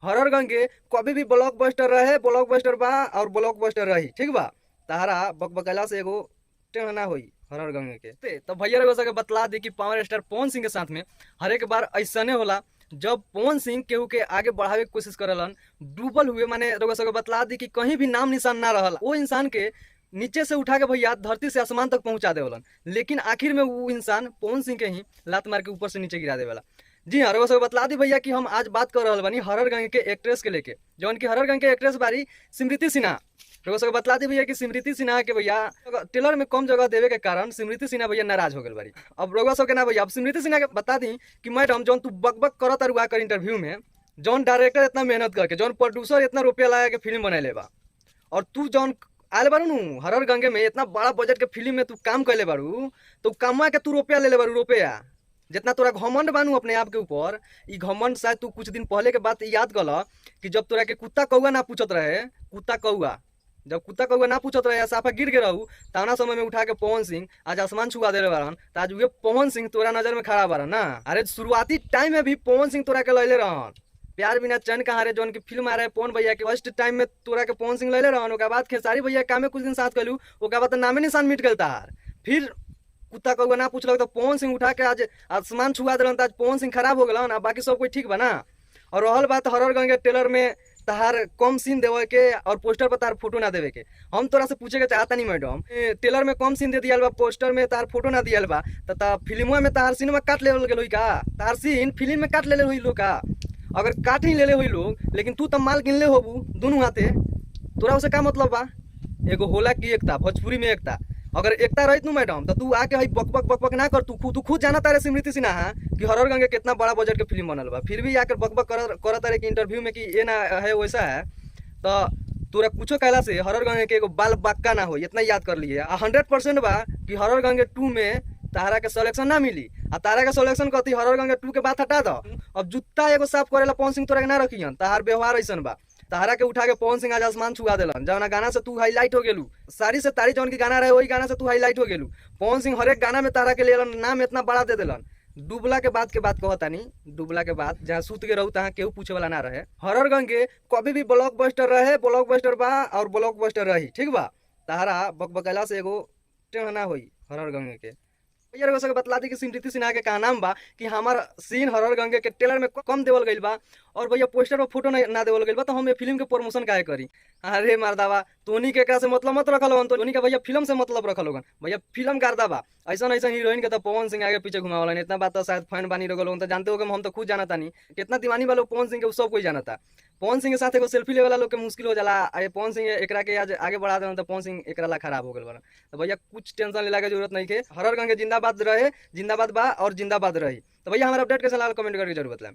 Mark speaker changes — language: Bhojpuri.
Speaker 1: हॉरर गंगे कभी भी ब्लॉकबस्टर रहे, ब्लॉकबस्टर बा और ब्लॉकबस्टर रही, ठीक बा। तहरा बकबकला से एगो टेढ़ ना होई हॉरर गंगे के तो भैया रउआ सबके बतला दी कि पावर स्टार पवन सिंह के साथ में हर एक बार ऐसने होला जब पवन सिंह केहू के आगे बढ़ावे के कोशिश करलन, डूबल हुए माने रउआ सबके बतला दी कि कहीं भी नाम निशान ना रहल वो इंसान के नीचे से उठा के भैया धरती से आसमान तक पहुंचा देवलन, लेकिन आखिर में वो इंसान पवन सिंह के ही लात मार के ऊपर से नीचे गिरा देवेला। जी हाँ, रउआ सबके बतला दी भैया कि हम आज बात कर रहल बानी हॉरर गंगे के एक्ट्रेस के लेके, जौन की हॉरर गंगे के एक्ट्रेस बारी स्मृति सिन्हा। रउआ सबके बतला दी भैया कि स्मृति सिन्हा के भैया टेलर में कम जगह देवे के कारण स्मृति सिन्हा भैया नाराज हो गए बारी। अब रउआ सबके ना भैया अब स्मृति सिन्हा के बता दी कि मैडम जौन तू बकबक करत रुआ कर इंटरव्यू में, जौन डायरेक्टर इतना मेहनत करके, जौन प्रोड्यूसर इतना रुपया लगा के फिल्म बनैले बा, और तू जौन आयल बारू नु हॉरर गंगे में इतना बड़ा बजट के फिल्म में तू काम कैले बारू, तो कमा के तू रुपया ले ले बारू, रुपया जितना तोरा घमंड बानू अपने आप के ऊपर, ई घमंड शायद तू कुछ दिन पहले के बात याद कर कि जब तोरा के कुत्ता कौआ ना पूछत रहे, कुत्ता कौआ जब कुत्ता कौआ ना पूछत रहे साफा गिर के रहू, ताना समय में उठा के पवन सिंह आज आसमान छुआ दे बारन, तो आज उहे पवन सिंह तोरा नजर में खड़ा बारन ना। अरे शुरुआती टाइम में भी पवन सिंह तोरा के लैले रहन, प्यार बिना चैन कहाँ रे जौन की फिल्म आ रहे पवन भैया के फर्स्ट टाइम में तोरा के पवन सिंह लैले रहन। ओकर बाद खेसारी भैया कामे कुछ दिन साथ कलू, ओकर बाद नामे निशान मिट गल तार। फिर कुत्ता कौआ ना पूछल तो पवन सिंह उठा के आज आसमान छुआ दिलन, आज पवन सिंह खराब हो गलन, बाकी सब कोई ठीक बना। और रहल बात हॉरर गंगे टेलर में तहार कम सीन देवे के और पोस्टर पर तार फोटो ना देवे के, हम तोरा से पूछे के चाहता नहीं मैडम, टेलर में कम सीन दे दिया बा, पोस्टर में तार फोटो ना दिया बा, तो फिल्म में तार सीन में काट ले गेल का, तार सीन फिल्म में काट ले हुई लोग का। अगर काट ही ले हुई लोग, लेकिन तू तो माल गिनले होबू दोनों हाथे, तोरा उसे का मतलब बा। एगो होला की एकता, भोजपुरी में एकता, अगर एकता रही तू मैडम तो तू आके बकबक बकबक ना कर। तू खुद जाना तारे स्मृति सिन्हा कि हॉरर गंगे कितना बड़ा बजट के फिल्म बनल बा, फिर भी आकर बकबक कर तारे कि इंटरव्यू में कि ये ना है वैसा है, तो तोरा कुछो कहला से हॉरर गंगे के एगो बाल बाक्का ना हो, इतना याद कर लिए। 100% बा कि हॉरर गंगे 2 में तारा के सिलेक्शन ना मिली, आ तारा के सिलेक्शन कहती हॉरर गंगे 2 के बात हटा दो। अब जूता एगो साफ करेला पवन सिंह तोरा के ना रखियन, तार व्यवहार ऐसन बा, तहरा के उठा के पवन सिंह आज आसमान छुआ दिलन, जौना गाना से तू हाईलाइट हो गेलू, सारी से तारी जौन की गाना रहे वही गाना से तू हाईलाइट हो गेलू। पवन सिंह हर एक गाना में तारा के लेलन, नाम इतना बड़ा दे दिलन। डूबला के बाद कहता नहीं, डूबला के बाद जहाँ सूत के रहू तहाँ केहू पूछे वाला ना रहे। हॉरर गंगे कभी भी ब्लॉकबस्टर रहे, ब्लॉकबस्टर बा और ब्लॉकबस्टर रही, ठीक बा। तहरा बकबकला से एगो टेढ़ ना होई हॉरर गंगे के। भैया रउआ सबके बतला दी कि स्मृति सिन्हा के का नाम बा कि हमार सीन हॉरर गंगे के टेलर में कम देवल गइल बा, और भैया पोस्टर पर फोटो ना देवल गइल बा, तो हम ये फिल्म के प्रमोशन काहे करी। अरे मर्दावा, तोनी के एकरा से मतलब मत रखल होगन, तोनी के भैया फिल्म से मतलब रखल होगन। भैया फिल्म करदा बा, ऐसा हीरोइन के तो पवन सिंह आगे पीछे घुमावलन, इतना बात तो शायद फैन बानी रगल तो जानते हो कि हम तो खुद जानता नहीं कितना दीवानी वालों पवन सिंह के सब कोई जानता। पवन सिंह के साथ एगो सेल्फी ले वाला लोग के मुश्किल हो जाला, पवन सिंह एकरा के आज आगे बढ़ा देना तो पवन सिंह एकरा ला खराब हो गल बा। तो भैया कुछ टेंशन लेला के जरूरत नहीं है, हॉरर गंगे जिंदाबाद रहे, जिंदाबाद बा और जिंदाबाद रही। तो भैया हमारा अपडेट कैसा लगा कमेंट करके जरूर बताएं।